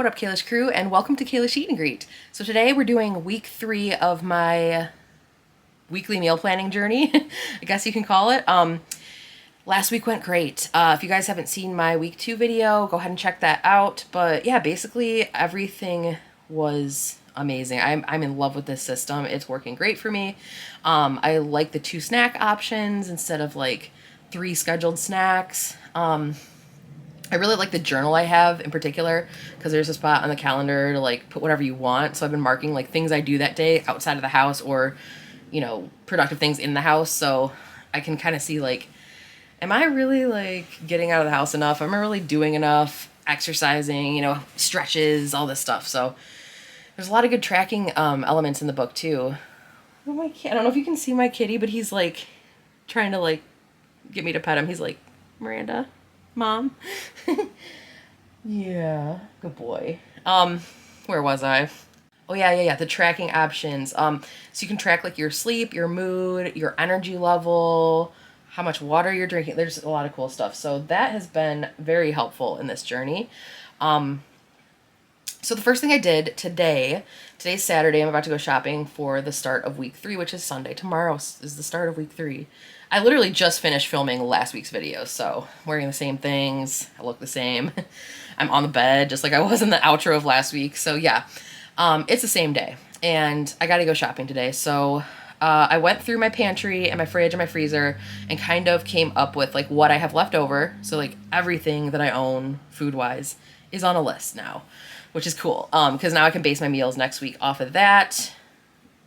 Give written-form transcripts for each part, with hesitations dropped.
What up, Kayla's crew, and welcome to Kayla's Eat and Greet. So today we're doing week 3 of my weekly meal planning journey, I guess you can call it. Last week went great. If you guys haven't seen my week 2 video, go ahead and check that out. But yeah, basically everything was amazing. I'm in love with this system. It's working great for me. I like the 2 snack options instead of like 3 scheduled snacks. I really like the journal I have in particular because there's a spot on the calendar to like put whatever you want. So I've been marking like things I do that day outside of the house or, productive things in the house. So I can kind of see like, am I really like getting out of the house enough? Am I really doing enough? Exercising, stretches, all this stuff. So there's a lot of good tracking elements in the book too. Oh, my kid. I don't know if you can see my kitty, but he's like trying to like get me to pet him. He's like, Miranda. Mom. Yeah, good boy. Where was I? Oh yeah, the tracking options. So you can track like your sleep, your mood, your energy level, how much water you're drinking. There's a lot of cool stuff. So that has been very helpful in this journey. So the first thing I did today's Saturday, I'm about to go shopping for the start of week 3, which is Sunday. Tomorrow is the start of week 3. I literally just finished filming last week's video, so wearing the same things, I look the same. I'm on the bed just like I was in the outro of last week. So yeah, it's the same day, and I gotta go shopping today. So I went through my pantry and my fridge and my freezer and kind of came up with like what I have left over. So like everything that I own food-wise is on a list now, which is cool. Because now I can base my meals next week off of that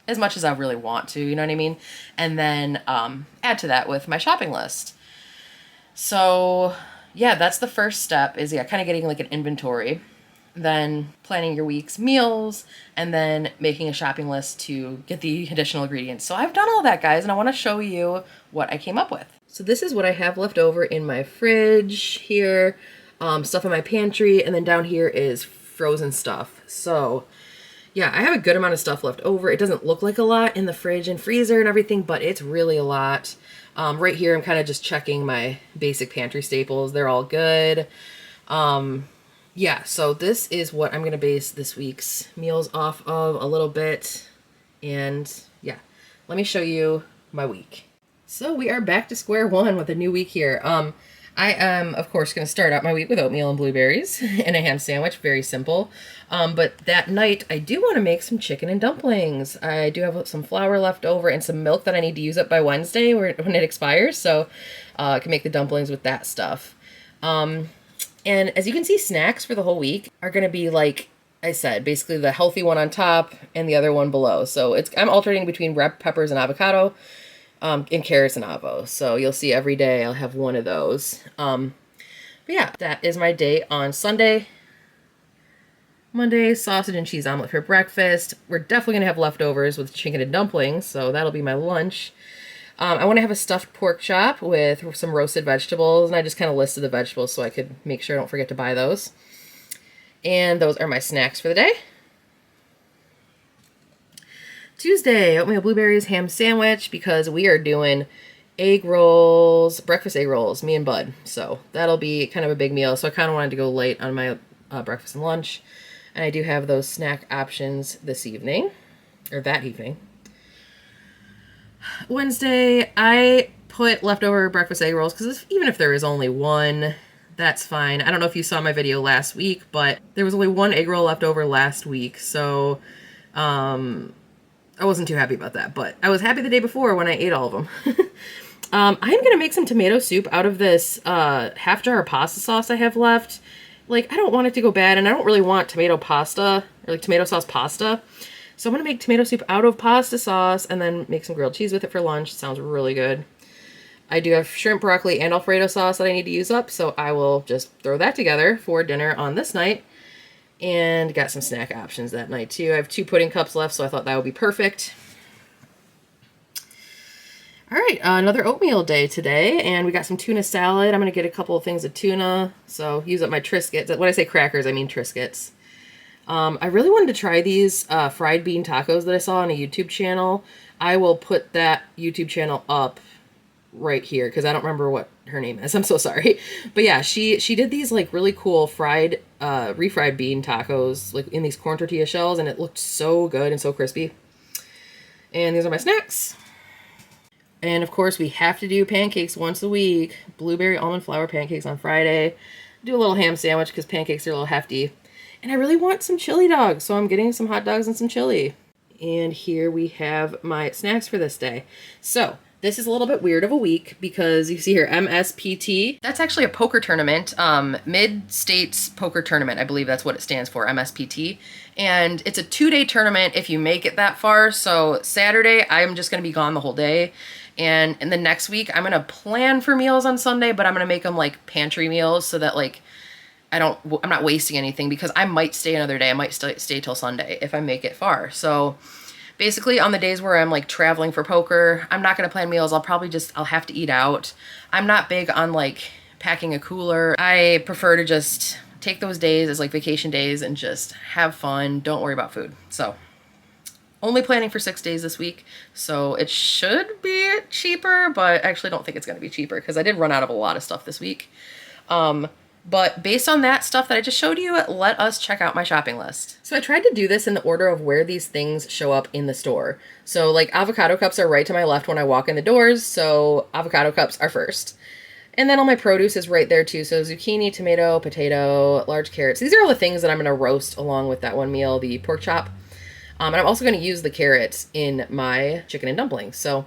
as much as I really want to, you know what I mean? And then add to that with my shopping list. So yeah, that's the first step is kind of getting like an inventory, then planning your week's meals, and then making a shopping list to get the additional ingredients. So I've done all that, guys, and I want to show you what I came up with. So this is what I have left over in my fridge here, stuff in my pantry, and then down here is frozen stuff. So yeah, I have a good amount of stuff left over. It doesn't look like a lot in the fridge and freezer and everything, but it's really a lot. Right here, I'm kind of just checking my basic pantry staples. They're all good. Yeah, so this is what I'm going to base this week's meals off of a little bit. And yeah, let me show you my week. So we are back to square one with a new week here. I am, of course, going to start out my week with oatmeal and blueberries and a ham sandwich. Very simple. But that night, I do want to make some chicken and dumplings. I do have some flour left over and some milk that I need to use up by Wednesday when it expires. So I can make the dumplings with that stuff. And as you can see, snacks for the whole week are going to be, like I said, basically the healthy one on top and the other one below. So I'm alternating between red peppers and avocado. And carrots and avo. So you'll see every day I'll have one of those. But yeah, that is my day on Sunday. Monday, sausage and cheese omelet for breakfast. We're definitely going to have leftovers with chicken and dumplings, so that'll be my lunch. I want to have a stuffed pork chop with some roasted vegetables, and I just kind of listed the vegetables so I could make sure I don't forget to buy those. And those are my snacks for the day. Tuesday, oatmeal blueberries ham sandwich because we are doing egg rolls, breakfast egg rolls, me and Bud. So that'll be kind of a big meal. So I kind of wanted to go late on my breakfast and lunch. And I do have those snack options this evening, or that evening. Wednesday, I put leftover breakfast egg rolls because even if there is only one, that's fine. I don't know if you saw my video last week, but there was only one egg roll left over last week. So, I wasn't too happy about that, but I was happy the day before when I ate all of them. I'm going to make some tomato soup out of this half jar of pasta sauce I have left. Like, I don't want it to go bad, and I don't really want tomato pasta, or like tomato sauce pasta. So I'm going to make tomato soup out of pasta sauce and then make some grilled cheese with it for lunch. It sounds really good. I do have shrimp, broccoli, and Alfredo sauce that I need to use up, so I will just throw that together for dinner on this night. And got some snack options that night too. I have 2 pudding cups left, so I thought that would be perfect. All right, another oatmeal day today, and we got some tuna salad. I'm going to get a couple of things of tuna, so use up my Triscuits. When I say crackers, I mean Triscuits. I really wanted to try these fried bean tacos that I saw on a YouTube channel. I will put that YouTube channel up right here because I don't remember what her name is. I'm so sorry. But yeah, she did these like really cool fried, refried bean tacos like in these corn tortilla shells, and it looked so good and so crispy. And these are my snacks. And of course, we have to do pancakes once a week. Blueberry almond flour pancakes on Friday. Do a little ham sandwich because pancakes are a little hefty. And I really want some chili dogs, so I'm getting some hot dogs and some chili. And here we have my snacks for this day. So this is a little bit weird of a week because you see here MSPT. That's actually a poker tournament, Mid-States Poker Tournament. I believe that's what it stands for, MSPT. And it's a 2-day tournament if you make it that far. So Saturday, I'm just going to be gone the whole day. And in the next week, I'm going to plan for meals on Sunday, but I'm going to make them like pantry meals so that like I'm not wasting anything because I might stay another day. I might stay till Sunday if I make it far. So basically on the days where I'm like traveling for poker, I'm not going to plan meals. I'll have to eat out. I'm not big on like packing a cooler. I prefer to just take those days as like vacation days and just have fun. Don't worry about food. So only planning for 6 days this week, so it should be cheaper, but I actually don't think it's going to be cheaper because I did run out of a lot of stuff this week. But based on that stuff that I just showed you, let us check out my shopping list. So I tried to do this in the order of where these things show up in the store. So like avocado cups are right to my left when I walk in the doors, so avocado cups are first. And then all my produce is right there too. So zucchini, tomato, potato, large carrots. These are all the things that I'm going to roast along with that one meal, the pork chop. And I'm also going to use the carrots in my chicken and dumplings. So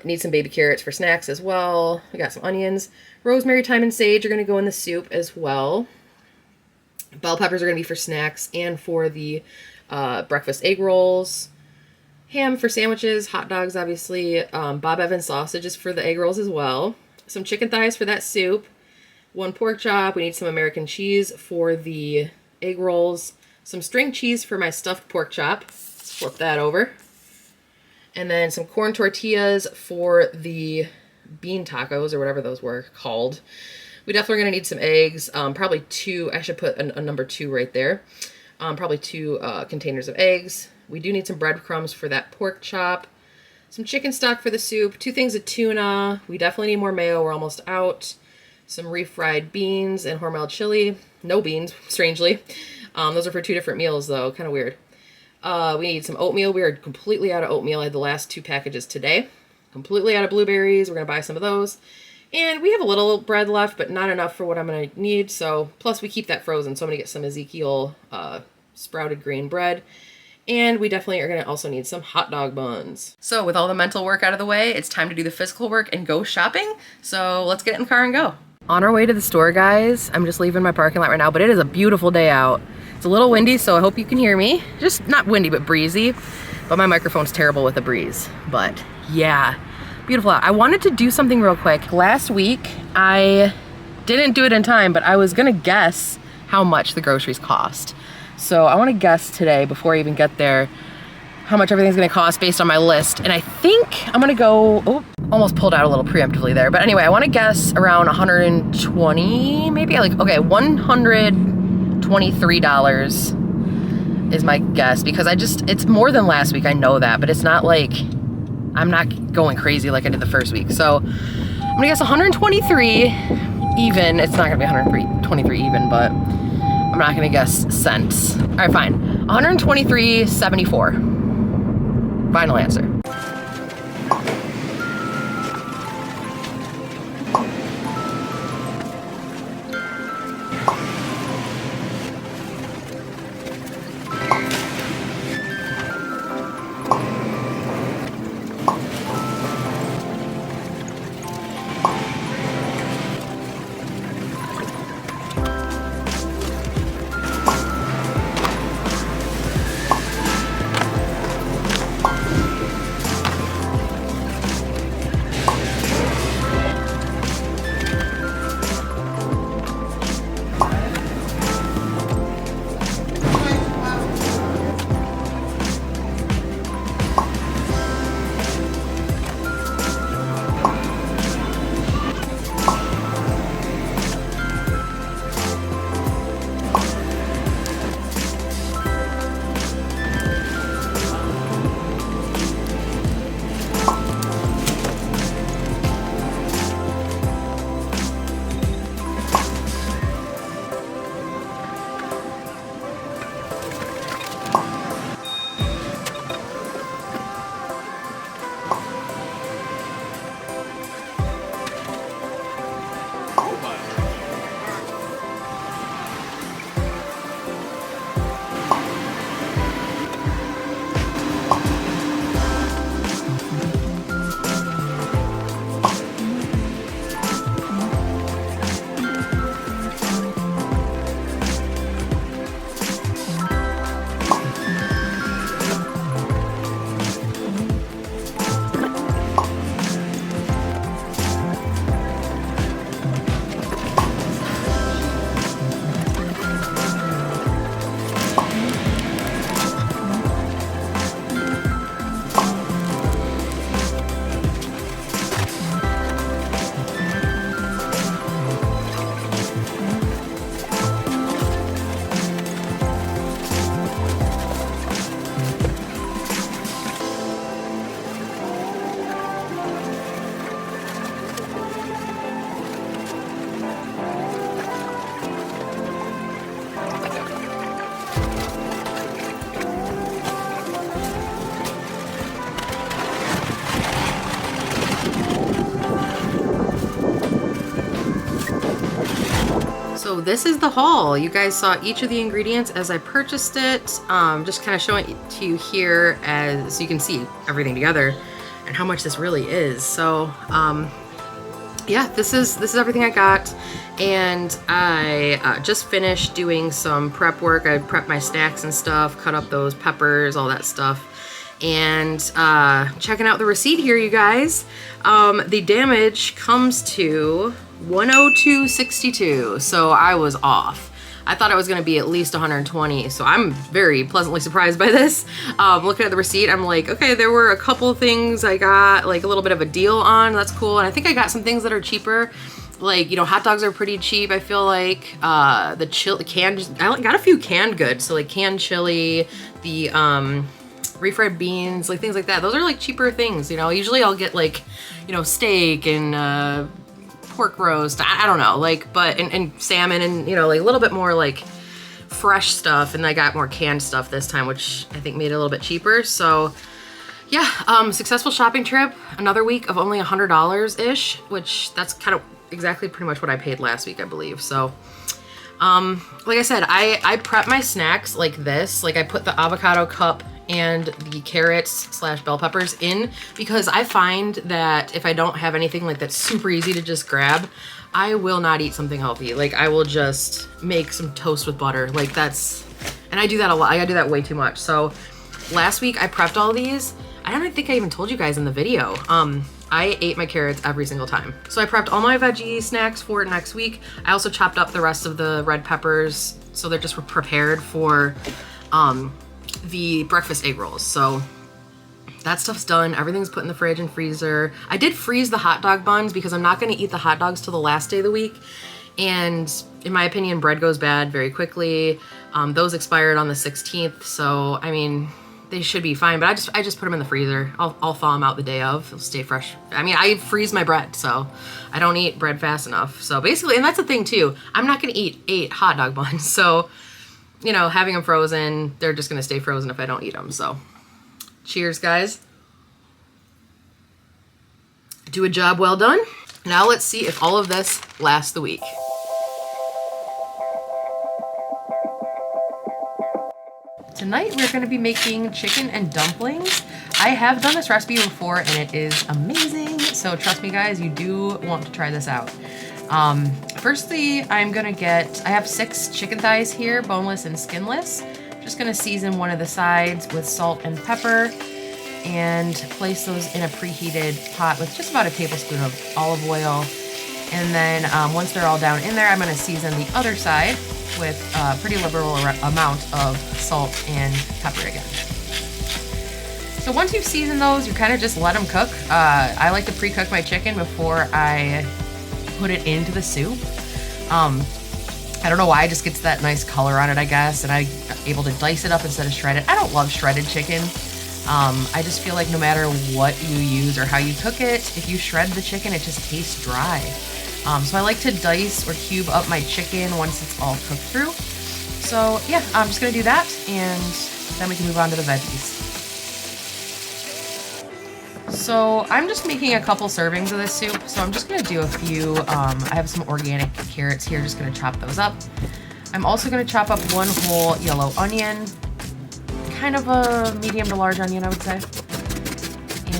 need some baby carrots for snacks as well. We got some onions. Rosemary, thyme, and sage are going to go in the soup as well. Bell peppers are going to be for snacks and for the breakfast egg rolls. Ham for sandwiches. Hot dogs, obviously. Bob Evans sausages for the egg rolls as well. Some chicken thighs for that soup. 1 pork chop. We need some American cheese for the egg rolls. Some string cheese for my stuffed pork chop. Let's flip that over. And then some corn tortillas for the bean tacos, or whatever those were called. We definitely going to need some eggs. Probably 2. I should put a number 2 right there. Probably 2 containers of eggs. We do need some breadcrumbs for that pork chop. Some chicken stock for the soup. 2 things of tuna. We definitely need more mayo. We're almost out. Some refried beans and Hormel chili. No beans, strangely. Those are for 2 different meals, though. Kind of weird. We need some oatmeal. We are completely out of oatmeal. I had the last 2 packages today. Completely out of blueberries. We're going to buy some of those. And we have a little bread left, but not enough for what I'm going to need. So, plus we keep that frozen. So I'm going to get some Ezekiel sprouted grain bread. And we definitely are going to also need some hot dog buns. So with all the mental work out of the way, it's time to do the physical work and go shopping. So let's get in the car and go. On our way to the store, guys. I'm just leaving my parking lot right now, but it is a beautiful day out. It's a little windy, so I hope you can hear me. Just not windy, but breezy. But my microphone's terrible with the breeze. But yeah, beautiful out. I wanted to do something real quick. Last week, I didn't do it in time, but I was gonna guess how much the groceries cost. So I wanna guess today, before I even get there, how much everything's gonna cost based on my list. And I think I'm gonna go, oh, almost pulled out a little preemptively there. But anyway, I wanna guess around 120, maybe like, okay, $123 is my guess, because it's more than last week, I know that, but it's not like, I'm not going crazy like I did the first week. So I'm gonna guess 123 even. It's not gonna be 123 even, but I'm not gonna guess cents. All right, fine. 123.74. Final answer. So this is the haul. You guys saw each of the ingredients as I purchased it. Just kind of showing it to you here so you can see everything together and how much this really is. So yeah, this is everything I got. And I just finished doing some prep work. I prepped my snacks and stuff, cut up those peppers, all that stuff. And checking out the receipt here, you guys. The damage comes to 102.62, so I was off. I thought it was gonna be at least 120, so I'm very pleasantly surprised by this. Looking at the receipt, I'm like, okay, there were a couple things I got like a little bit of a deal on, that's cool. And I think I got some things that are cheaper. Like, you know, hot dogs are pretty cheap, I feel like. The canned, I got a few canned goods, so like canned chili, the refried beans, like things like that. Those are like cheaper things, you know. Usually I'll get like, you know, steak and pork roast, I don't know, like, but, and salmon and, you know, like a little bit more like fresh stuff. And I got more canned stuff this time, which I think made it a little bit cheaper. So yeah, successful shopping trip. Another week of only $100-ish, which that's kind of exactly pretty much what I paid last week, I believe. So like I said, I prep my snacks like this. Like I put the avocado cup and the carrots / bell peppers in, because I find that if I don't have anything like that's super easy to just grab, I will not eat something healthy. Like I will just make some toast with butter. Like that's, and I do that a lot. I do that way too much. So last week I prepped all these. I don't think I even told you guys in the video. I ate my carrots every single time. So I prepped all my veggie snacks for next week. I also chopped up the rest of the red peppers so they're just prepared for the breakfast egg rolls. So that stuff's done. Everything's put in the fridge and freezer. I did freeze the hot dog buns because I'm not going to eat the hot dogs till the last day of the week. And in my opinion, bread goes bad very quickly. Those expired on the 16th. So, I mean, they should be fine, but I just put them in the freezer. I'll thaw them out the day of. They'll stay fresh. I mean, I freeze my bread, so I don't eat bread fast enough. So basically, and that's the thing too, I'm not gonna eat 8 hot dog buns. So, you know, having them frozen, they're just gonna stay frozen if I don't eat them. So cheers, guys. Do a job well done. Now let's see if all of this lasts the week. Tonight we're going to be making chicken and dumplings. I have done this recipe before and it is amazing. So trust me guys, you do want to try this out. Firstly, I have 6 chicken thighs here, boneless and skinless. I'm just going to season one of the sides with salt and pepper and place those in a preheated pot with just about a tablespoon of olive oil. And then once they're all down in there, I'm going to season the other side with a pretty liberal amount of salt and pepper again. So once you've seasoned those, you kind of just let them cook. I like to pre-cook my chicken before I put it into the soup. I don't know why, it just gets that nice color on it, I guess, and I'm able to dice it up instead of shred it. I don't love shredded chicken. I just feel like no matter what you use or how you cook it, if you shred the chicken, it just tastes dry. So I like to dice or cube up my chicken once it's all cooked through. So yeah, I'm just gonna do that and then we can move on to the veggies. So I'm just making a couple servings of this soup. So I'm just gonna do a few, I have some organic carrots here, just gonna chop those up. I'm also gonna chop up 1 whole yellow onion, kind of a medium to large onion, I would say.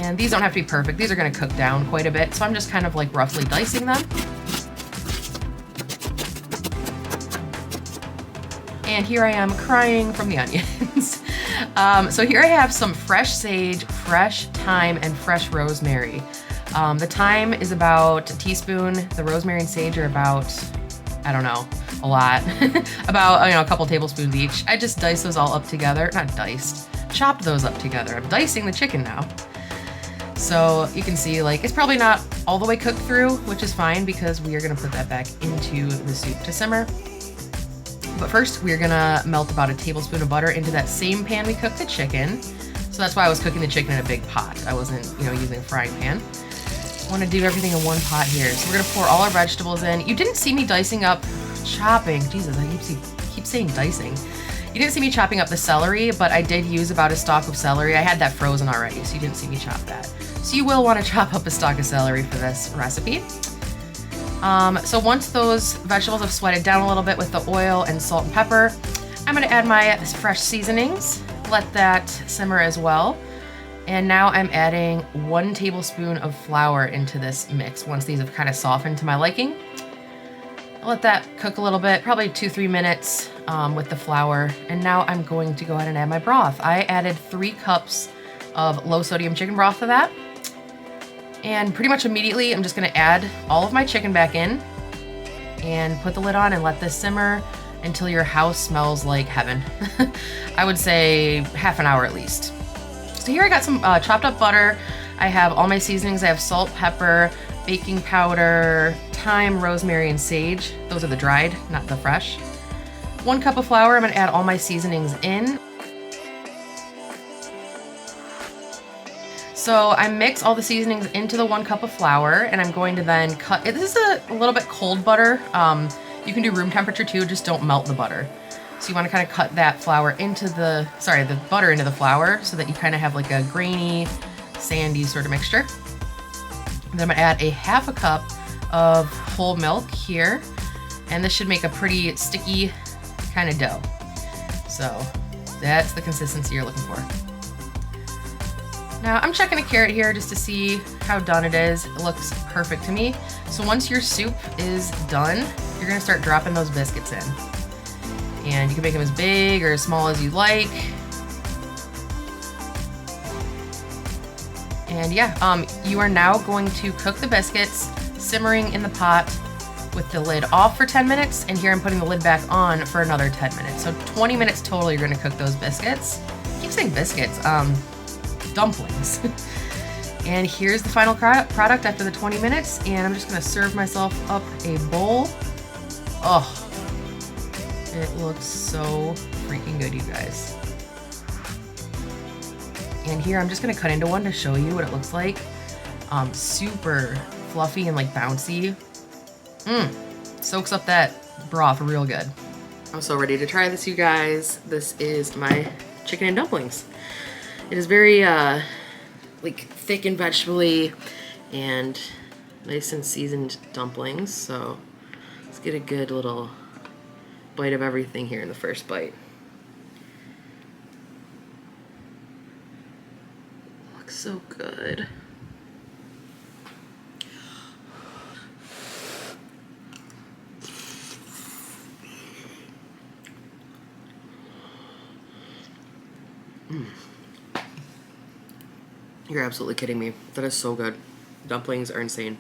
And these don't have to be perfect. These are gonna cook down quite a bit. So I'm just kind of like roughly dicing them. And here I am crying from the onions. So here I have some fresh sage, fresh thyme, and fresh rosemary. The thyme is about a teaspoon. The rosemary and sage are about, I don't know, a lot. About, you know, a couple tablespoons each. I just dice those all up together. Not diced, chopped those up together. I'm dicing the chicken now. So you can see, like, it's probably not all the way cooked through, which is fine because we are gonna put that back into the soup to simmer. But first, we're gonna melt about a tablespoon of butter into that same pan we cooked the chicken. So that's why I was cooking the chicken in a big pot. I wasn't, you know, using a frying pan. I wanna do everything in one pot here. So we're gonna pour all our vegetables in. You didn't see me dicing up, chopping. Jesus, I keep saying dicing. You didn't see me chopping up the celery, but I did use about a stalk of celery. I had that frozen already, so you didn't see me chop that. So you will wanna chop up a stalk of celery for this recipe. So once those vegetables have sweated down a little bit with the oil and salt and pepper, I'm gonna add my fresh seasonings, let that simmer as well. And now I'm adding 1 tablespoon of flour into this mix once these have kind of softened to my liking. I'll let that cook a little bit, probably 2-3 minutes with the flour. And now I'm going to go ahead and add my broth. I added 3 cups of low sodium chicken broth to that. And pretty much immediately, I'm just gonna add all of my chicken back in and put the lid on and let this simmer until your house smells like heaven. I would say half an hour at least. So here I got some chopped up butter. I have all my seasonings. I have salt, pepper, baking powder, thyme, rosemary, and sage. Those are the dried, not the fresh. 1 cup of flour. I'm gonna add all my seasonings in. So I mix all the seasonings into the 1 cup of flour, and I'm going to then cut, this is a little bit cold butter. You can do room temperature too, just don't melt the butter. So you want to kind of cut that flour into the butter into the flour so that you kind of have like a grainy, sandy sort of mixture. And then I'm gonna add a 1/2 cup of whole milk here. And this should make a pretty sticky kind of dough. So that's the consistency you're looking for. Now I'm checking a carrot here just to see how done it is. It looks perfect to me. So once your soup is done, you're gonna start dropping those biscuits in. And you can make them as big or as small as you like. And yeah, you are now going to cook the biscuits, simmering in the pot with the lid off for 10 minutes. And here I'm putting the lid back on for another 10 minutes. So 20 minutes total you're gonna cook those biscuits. I keep saying biscuits, dumplings. And here's the final product after the 20 minutes. And I'm just gonna serve myself up a bowl. Oh. It looks so freaking good, you guys. And here I'm just gonna cut into one to show you what it looks like. Super fluffy and like bouncy. Soaks up that broth real good. I'm so ready to try this, you guys. This is my chicken and dumplings. It is very like thick and vegetable-y and nice and seasoned dumplings. So let's get a good little bite of everything here in the first bite. Looks so good. You're absolutely kidding me. That is so good. Dumplings are insane.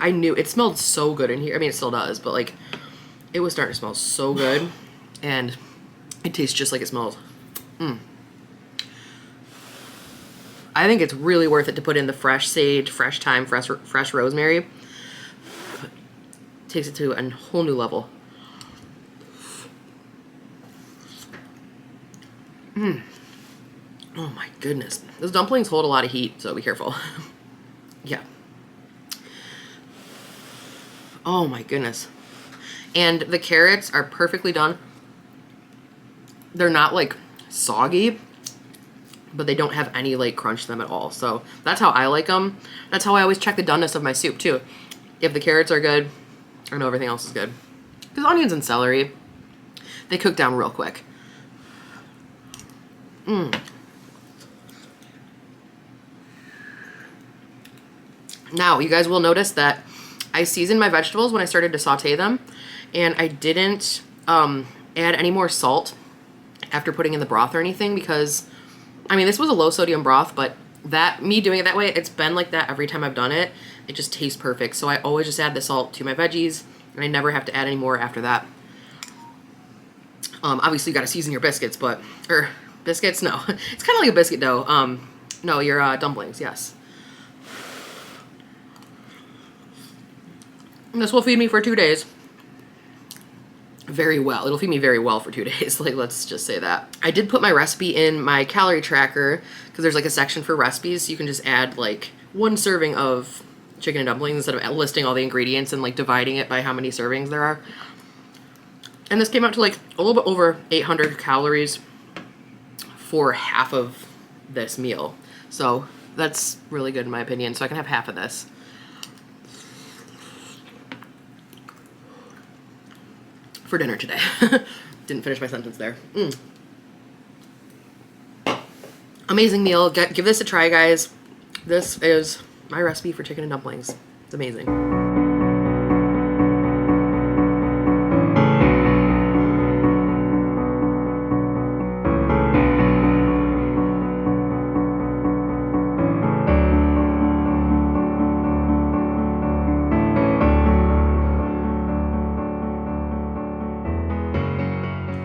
I knew it smelled so good in here. I mean, it still does, but like it was starting to smell so good, and it tastes just like it smells. I think it's really worth it to put in the fresh sage, fresh thyme, fresh rosemary. Takes it to a whole new level. Oh my goodness. Those dumplings hold a lot of heat, so be careful. Yeah. Oh my goodness. And the carrots are perfectly done. They're not like soggy, but they don't have any like crunch to them at all. So that's how I like them. That's how I always check the doneness of my soup too. If the carrots are good, I know everything else is good. Because onions and celery, they cook down real quick. Now, you guys will notice that I seasoned my vegetables when I started to saute them, and I didn't add any more salt after putting in the broth or anything because, I mean, this was a low sodium broth, but me doing it that way, it's been like that every time I've done it. It just tastes perfect. So I always just add the salt to my veggies, and I never have to add any more after that. Obviously, you got to season your biscuits, biscuits? No. It's kind of like a biscuit dough. No, your dumplings, yes. And this will feed me for 2 days. Very well. It'll feed me very well for 2 days. Like, let's just say that. I did put my recipe in my calorie tracker because there's like a section for recipes. So you can just add like 1 serving of chicken and dumplings instead of listing all the ingredients and like dividing it by how many servings there are. And this came out to like a little bit over 800 calories for half of this meal. So that's really good in my opinion. So I can have half of this. for dinner today. Didn't finish my sentence there. Amazing meal. Give this a try, guys. This is my recipe for chicken and dumplings. It's amazing.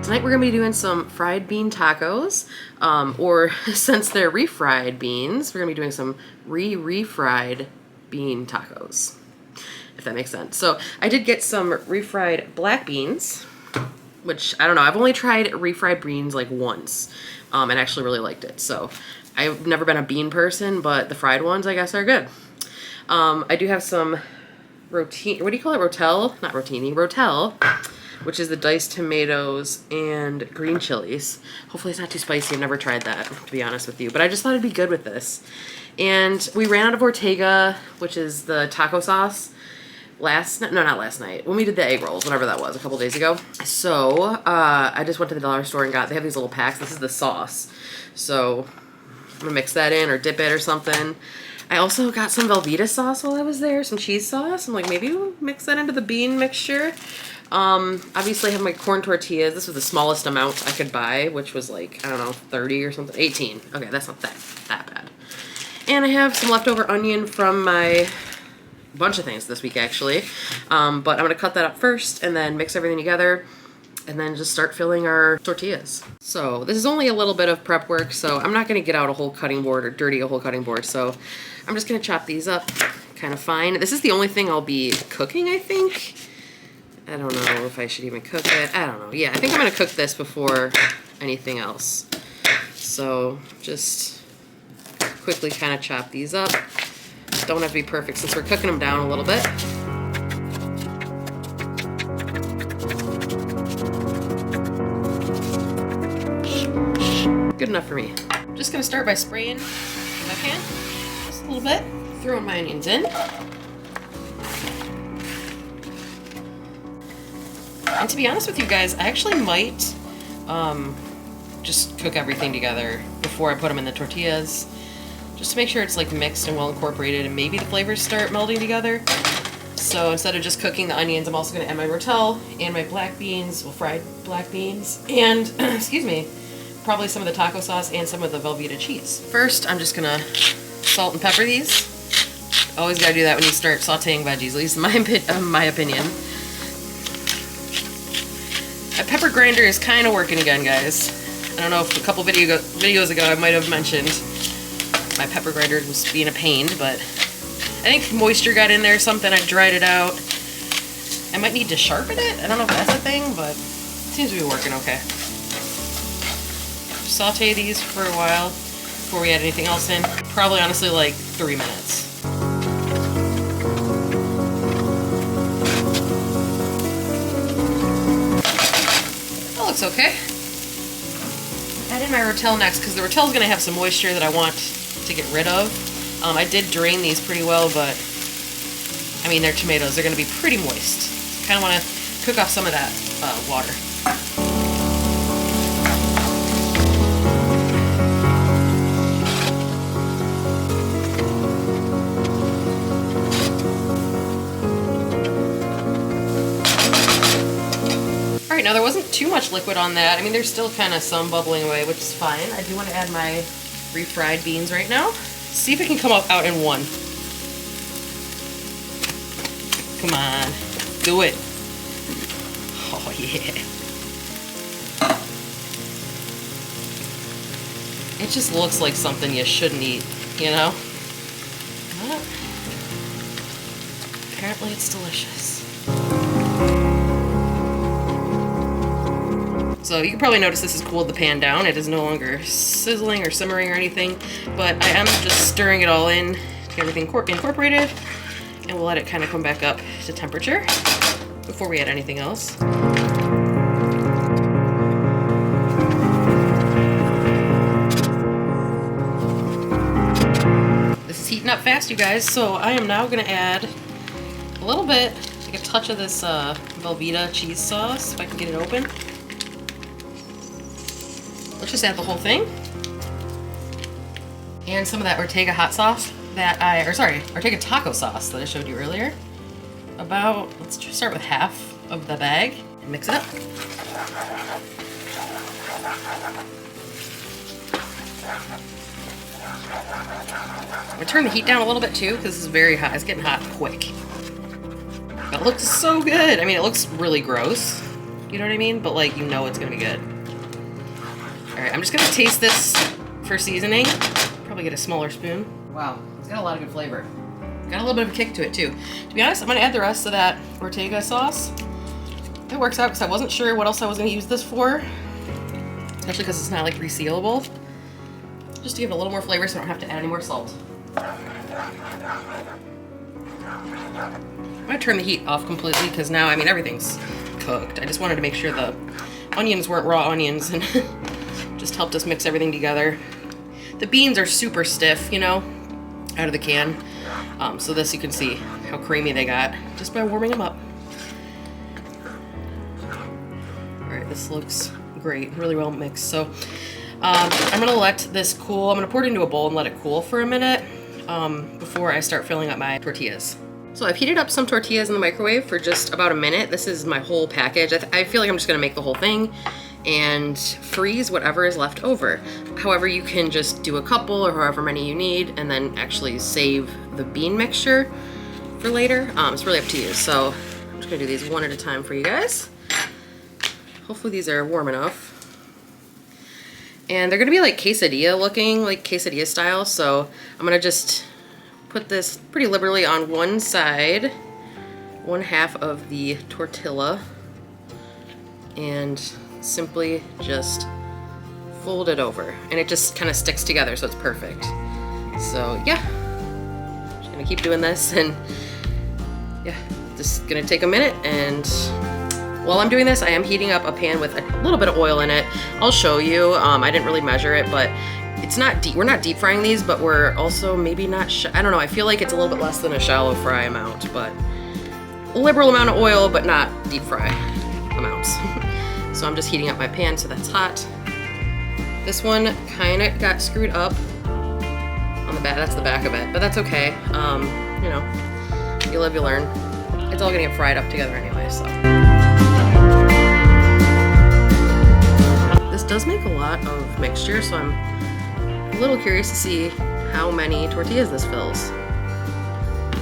Tonight we're going to be doing some fried bean tacos, or since they're refried beans, we're going to be doing some refried bean tacos, if that makes sense. So I did get some refried black beans, which I don't know, I've only tried refried beans like once, and actually really liked it. So I've never been a bean person, but the fried ones I guess are good. I do have some what do you call it? Rotel? Not rotini, rotel, which is the diced tomatoes and green chilies. Hopefully it's not too spicy. I've never tried that, to be honest with you. But I just thought it'd be good with this. And we ran out of Ortega, which is the taco sauce, not last night, when we did the egg rolls, whatever that was, a couple days ago. So I just went to the dollar store and they have these little packs. This is the sauce. So I'm going to mix that in or dip it or something. I also got some Velveeta sauce while I was there, some cheese sauce. I'm like, maybe we'll mix that into the bean mixture. Obviously I have my corn tortillas. This was the smallest amount I could buy, which was like, I don't know, 30 or something, 18. Okay, that's not that bad. And I have some leftover onion from my bunch of things this week, actually. But I'm going to cut that up first and then mix everything together and then just start filling our tortillas. So this is only a little bit of prep work, so I'm not going to get out a whole cutting board or dirty a whole cutting board. So I'm just going to chop these up kind of fine. This is the only thing I'll be cooking, I think. I don't know if I should even cook it. I don't know. Yeah, I think I'm going to cook this before anything else. So just quickly kind of chop these up. Don't have to be perfect since we're cooking them down a little bit. Good enough for me. I'm just going to start by spraying my pan just a little bit. Throwing my onions in. And to be honest with you guys, I actually might just cook everything together before I put them in the tortillas, just to make sure it's like mixed and well incorporated and maybe the flavors start melding together. So instead of just cooking the onions, I'm also going to add my rotel and my black beans, well, fried black beans, and excuse me, probably some of the taco sauce and some of the Velveeta cheese. First, I'm just going to salt and pepper these. Always got to do that when you start sauteing veggies, at least in my opinion. My pepper grinder is kind of working again, guys. I don't know if a couple videos ago I might have mentioned my pepper grinder was being a pain, but I think moisture got in there or something. I dried it out. I might need to sharpen it. I don't know if that's a thing, but it seems to be working okay. Saute these for a while before we add anything else in. Probably, honestly, like 3 minutes. Looks okay. Add in my rotel next because the rotel is going to have some moisture that I want to get rid of. I did drain these pretty well, but I mean, they're tomatoes. They're going to be pretty moist. Kind of want to cook off some of that water. Alright, now there wasn't too much liquid on that. I mean, there's still kind of some bubbling away, which is fine. I do want to add my refried beans right now. See if it can come out in one. Come on. Do it. Oh, yeah. It just looks like something you shouldn't eat, you know? But apparently it's delicious. So you can probably notice this has cooled the pan down. It is no longer sizzling or simmering or anything, but I am just stirring it all in to get everything incorporated, and we'll let it kind of come back up to temperature before we add anything else. This is heating up fast, you guys, so I am now going to add a little bit. I take a touch of this Velveeta cheese sauce, if I can get it open. Let's just add the whole thing. And some of that Ortega hot sauce that Ortega taco sauce that I showed you earlier. Let's just start with half of the bag and mix it up. I'm gonna turn the heat down a little bit too, because this is very hot. It's getting hot quick. It looks so good. I mean, it looks really gross. You know what I mean? But like, you know it's gonna be good. All right, I'm just gonna taste this for seasoning. Probably get a smaller spoon. Wow, it's got a lot of good flavor. Got a little bit of a kick to it too. To be honest, I'm gonna add the rest of that Ortega sauce. It works out because I wasn't sure what else I was gonna use this for, especially because it's not like resealable. Just to give it a little more flavor so I don't have to add any more salt. I'm gonna turn the heat off completely because now, I mean, everything's cooked. I just wanted to make sure the onions weren't raw onions and just helped us mix everything together. The beans are super stiff, you know, out of the can. So this, you can see how creamy they got just by warming them up. All right, this looks great, really well mixed. So I'm gonna let this cool. I'm gonna pour it into a bowl and let it cool for a minute before I start filling up my tortillas. So I've heated up some tortillas in the microwave for just about a minute. This is my whole package. I feel like I'm just gonna make the whole thing and freeze whatever is left over. However, you can just do a couple or however many you need and then actually save the bean mixture for later. It's really up to you. So I'm just gonna do these one at a time for you guys. Hopefully these are warm enough. And they're gonna be like quesadilla looking, like quesadilla style. So I'm gonna just put this pretty liberally on one side, one half of the tortilla, and simply just fold it over. And it just kind of sticks together, so it's perfect. So yeah, just gonna keep doing this, and yeah, just gonna take a minute. And while I'm doing this, I am heating up a pan with a little bit of oil in it. I'll show you. I didn't really measure it, but it's not deep. We're not deep frying these, but we're also maybe not. I don't know. I feel like it's a little bit less than a shallow fry amount, but a liberal amount of oil, but not deep fry amounts. So I'm just heating up my pan so that's hot. This one kind of got screwed up on the back. That's the back of it, but that's okay. You know, you live, you learn. It's all gonna get fried up together anyway, so. This does make a lot of mixture, so I'm a little curious to see how many tortillas this fills.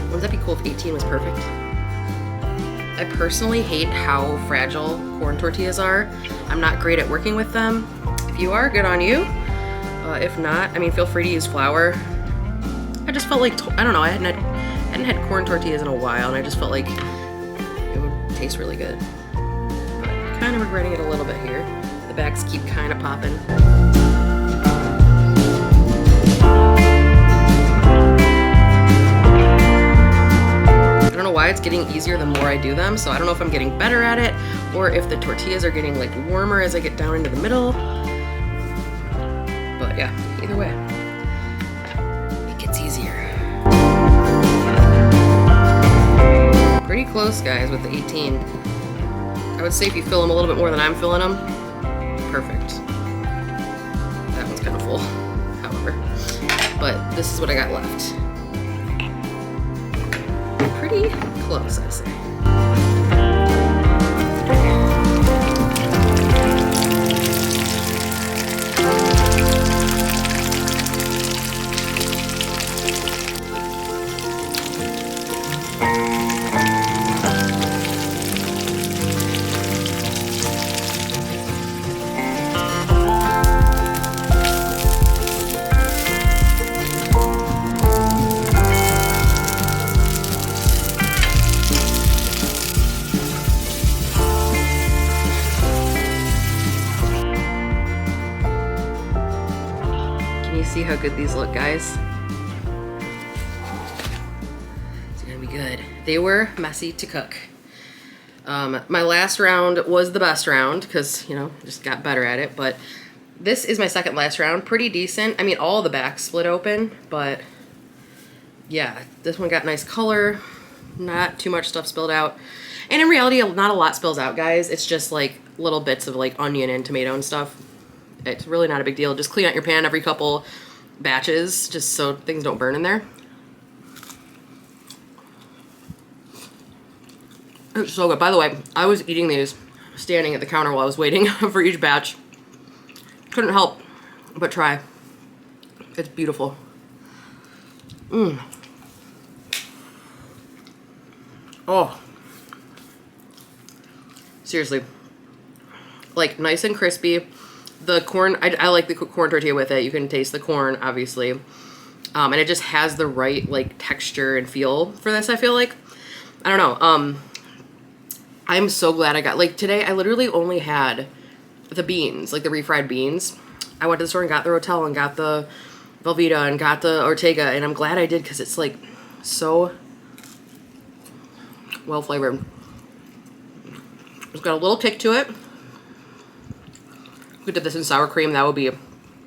Wouldn't that be cool if 18 was perfect? I personally hate how fragile corn tortillas are. I'm not great at working with them. If you are, good on you. If not, I mean, feel free to use flour. I just felt like, I don't know, I hadn't had corn tortillas in a while, and I just felt like it would taste really good. But kind of regretting it a little bit here. The backs keep kind of popping. I don't know why it's getting easier the more I do them, so I don't know if I'm getting better at it or if the tortillas are getting like warmer as I get down into the middle. But yeah, either way, it gets easier. Pretty close, guys, with the 18. I would say if you fill them a little bit more than I'm filling them, perfect. That one's kind of full, however. But this is what I got left. Pretty close, I say. See how good these look, guys? It's gonna be good. They were messy to cook. My last round was the best round because, you know, just got better at it, but this is my second last round. Pretty decent. I mean, all the backs split open, but yeah, this one got nice color. Not too much stuff spilled out. And in reality, not a lot spills out, guys. It's just like little bits of like onion and tomato and stuff. It's really not a big deal. Just clean out your pan every couple batches just so things don't burn in there. It's so good. By the way, I was eating these standing at the counter while I was waiting for each batch. Couldn't help but try. It's beautiful. Oh. Seriously. Like, nice and crispy. The corn, I like the corn tortilla with it. You can taste the corn, obviously. And it just has the right, like, texture and feel for this, I feel like. I don't know. I'm so glad I got, like, today I literally only had the beans, like the refried beans. I went to the store and got the Rotel and got the Velveeta and got the Ortega, and I'm glad I did because it's, like, so well flavored. It's got a little kick to it. If we did this in sour cream, that would be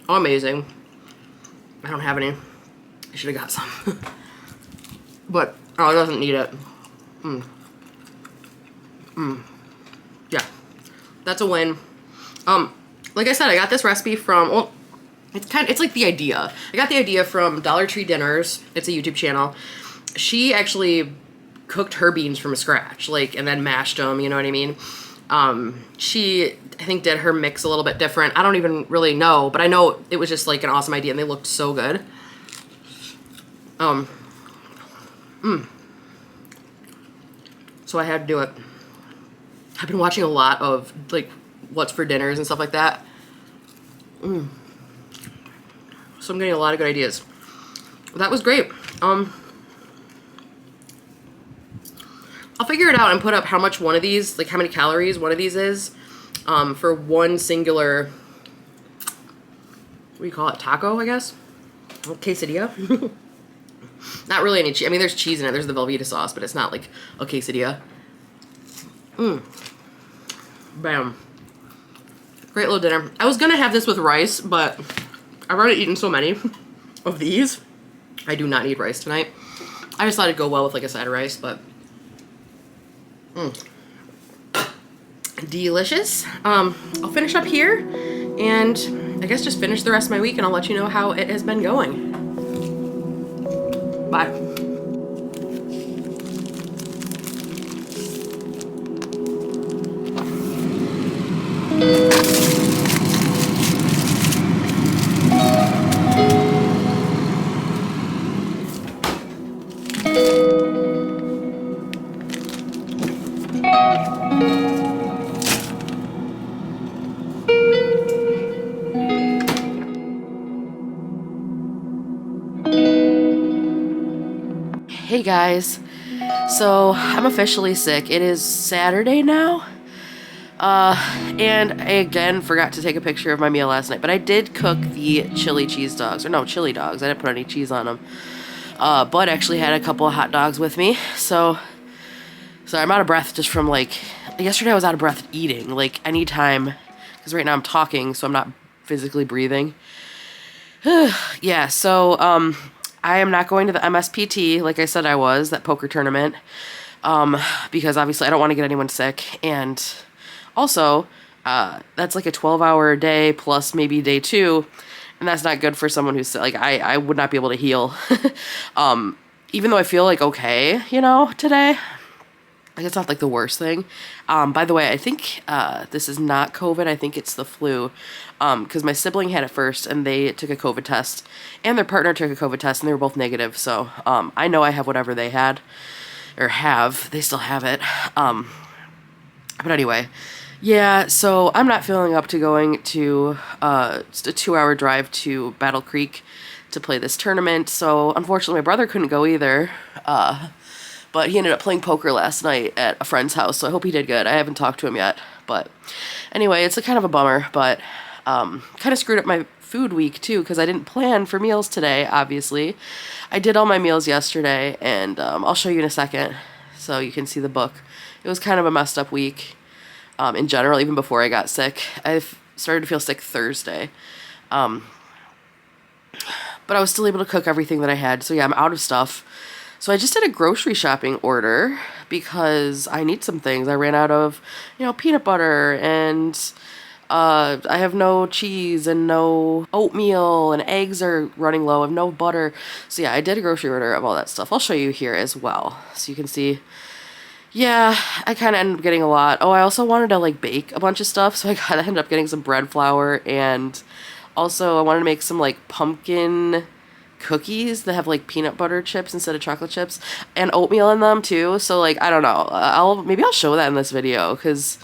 amazing. I don't have any. I should have got some. But, oh, it doesn't need it. Yeah, that's a win. Like I said, I got this recipe from, well, it's like the idea. I got the idea from Dollar Tree Dinners. It's a YouTube channel. She actually cooked her beans from scratch, like, and then mashed them, you know what I mean? She, I think, did her mix a little bit different. I don't even really know, but I know it was just like an awesome idea and they looked so good. So I had to do it. I've been watching a lot of, like, what's for dinners and stuff like that. So I'm getting a lot of good ideas. That was great. I'll figure it out and put up how much one of these, like how many calories one of these is, for one singular, what do you call it, taco, I guess? Quesadilla? Not really any cheese. I mean, there's cheese in it. There's the Velveeta sauce, but it's not like a quesadilla. Bam. Great little dinner. I was gonna have this with rice, but I've already eaten so many of these. I do not need rice tonight. I just thought it'd go well with like a side of rice, but delicious. I'll finish up here and I guess just finish the rest of my week and I'll let you know how it has been going. Bye. Hey guys, so I'm officially sick. It is Saturday now, and I again forgot to take a picture of my meal last night, but I did cook the chili cheese dogs, or no, chili dogs. I didn't put any cheese on them. Bud actually had a couple of hot dogs with me, so I'm out of breath just from, like, yesterday I was out of breath eating. Like, I need time, because right now I'm talking, so I'm not physically breathing. Yeah, so, I am not going to the MSPT, like I said I was, that poker tournament, because obviously I don't want to get anyone sick, and also, that's like a 12-hour day plus maybe day 2, and that's not good for someone who's, like, I would not be able to heal, even though I feel like okay, you know, today. Like, it's not like the worst thing. By the way, I think this is not COVID. I think it's the flu. Because my sibling had it first, and they took a COVID test, and their partner took a COVID test, and they were both negative. So I know I have whatever they had, or have. They still have it. But anyway, yeah. So I'm not feeling up to going to just a 2-hour drive to Battle Creek to play this tournament. So unfortunately, my brother couldn't go either. But he ended up playing poker last night at a friend's house, so I hope he did good. I haven't talked to him yet. But anyway, it's a kind of a bummer, but kind of screwed up my food week, too, because I didn't plan for meals today, obviously. I did all my meals yesterday, and I'll show you in a second so you can see the book. It was kind of a messed up week in general, even before I got sick. I started to feel sick Thursday. But I was still able to cook everything that I had, so yeah, I'm out of stuff. So I just did a grocery shopping order because I need some things. I ran out of, peanut butter and I have no cheese and no oatmeal, and eggs are running low. I have no butter. So yeah, I did a grocery order of all that stuff. I'll show you here as well so you can see. Yeah, I kind of ended up getting a lot. Oh, I also wanted to like bake a bunch of stuff, so I ended up getting some bread flour, and also I wanted to make some like pumpkin cookies that have like peanut butter chips instead of chocolate chips, and oatmeal in them too. So like, I don't know. Maybe I'll show that in this video, because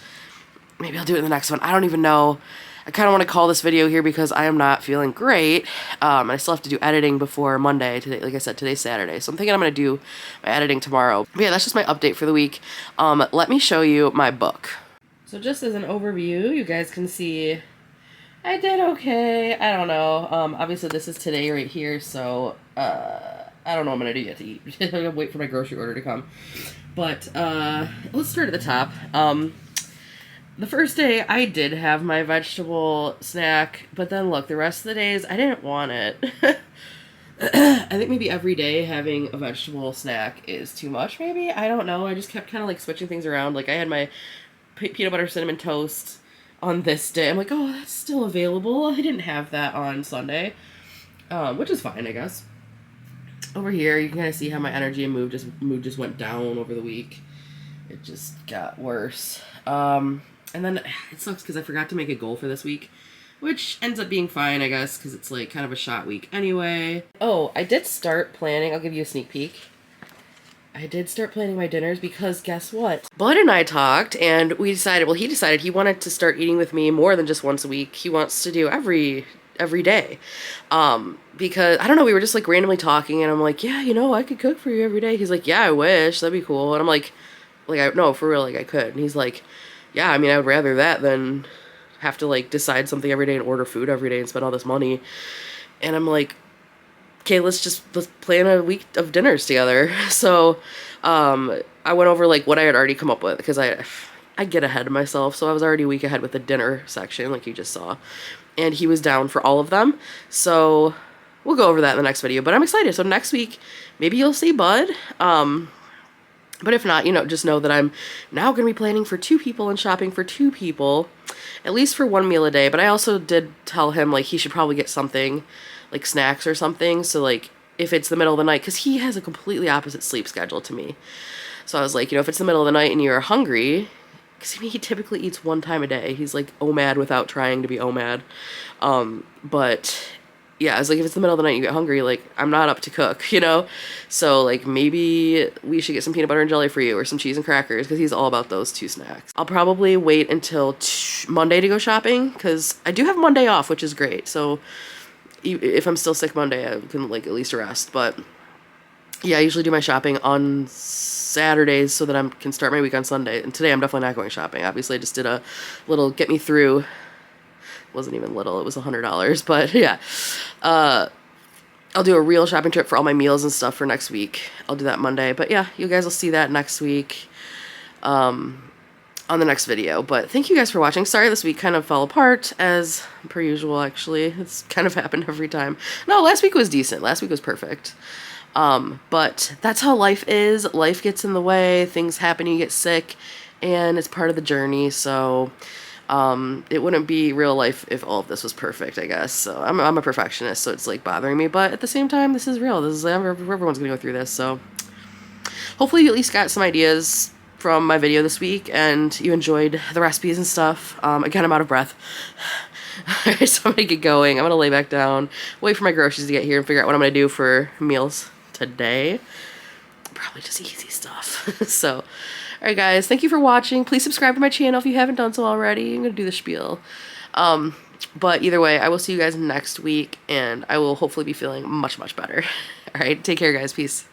maybe I'll do it in the next one. I don't even know. I kind of want to call this video here because I am not feeling great. I still have to do editing before Monday. Today, like I said, today's Saturday. So I'm thinking I'm going to do my editing tomorrow. But yeah, that's just my update for the week. Let me show you my book. So just as an overview, you guys can see I did okay. I don't know. Obviously this is today right here, so I don't know what I'm going to do yet to eat. I'm going to wait for my grocery order to come. But let's start at the top. The first day, I did have my vegetable snack, but then look, the rest of the days, I didn't want it. I think maybe every day having a vegetable snack is too much, maybe? I don't know. I just kept kind of like switching things around. Like I had my peanut butter cinnamon toast on this day. I'm like, oh, that's still available. I didn't have that on Sunday, which is fine, I guess. Over here, you can kind of see how my energy and mood just went down over the week. It just got worse. And then it sucks because I forgot to make a goal for this week, which ends up being fine, I guess, because it's like kind of a shot week anyway. Oh, I did start planning. I'll give you a sneak peek. I did start planning my dinners because guess what? Bud and I talked and we decided, well, he decided he wanted to start eating with me more than just once a week. He wants to do every day. Because, I don't know, we were just like randomly talking and I'm like, yeah, I could cook for you every day. He's like, yeah, I wish. That'd be cool. And I'm like, no, for real, like I could. And he's like, yeah, I mean, I would rather that than have to, like, decide something every day and order food every day and spend all this money. And I'm like, okay, let's plan a week of dinners together. So, I went over, like, what I had already come up with, because I get ahead of myself, so I was already a week ahead with the dinner section, like you just saw. And he was down for all of them, so we'll go over that in the next video. But I'm excited. So next week, maybe you'll see Bud. But if not, just know that I'm now going to be planning for 2 people and shopping for 2 people, at least for 1 meal a day. But I also did tell him, like, he should probably get something, like snacks or something. So, like, if it's the middle of the night, because he has a completely opposite sleep schedule to me. So I was like, if it's the middle of the night and you're hungry, because he typically eats 1 time a day. He's, like, OMAD without trying to be OMAD. But yeah, it's like, if it's the middle of the night and you get hungry, like, I'm not up to cook, So, like, maybe we should get some peanut butter and jelly for you, or some cheese and crackers, because he's all about those 2 snacks. I'll probably wait until Monday to go shopping, because I do have Monday off, which is great. So if I'm still sick Monday, I can, like, at least rest. But yeah, I usually do my shopping on Saturdays so that I can start my week on Sunday. And today I'm definitely not going shopping. Obviously, I just did a little get me through. Wasn't even little, it was $100, but yeah. I'll do a real shopping trip for all my meals and stuff for next week. I'll do that Monday, but yeah, you guys will see that next week on the next video. But thank you guys for watching. Sorry this week kind of fell apart, as per usual, actually. It's kind of happened every time. No, last week was decent. Last week was perfect. But that's how life is. Life gets in the way, things happen, you get sick, and it's part of the journey, so it wouldn't be real life if all of this was perfect, I guess. So I'm a perfectionist, so it's like bothering me, but at the same time, this is real. This is, everyone's gonna go through this, so hopefully you at least got some ideas from my video this week and you enjoyed the recipes and stuff. Again, I'm out of breath. Alright, so I'm gonna get going. I'm gonna lay back down, wait for my groceries to get here, and figure out what I'm gonna do for meals today. Probably just easy stuff. So, alright guys, thank you for watching. Please subscribe to my channel if you haven't done so already. I'm gonna do the spiel. But either way, I will see you guys next week, and I will hopefully be feeling much, much better. Alright, take care guys. Peace.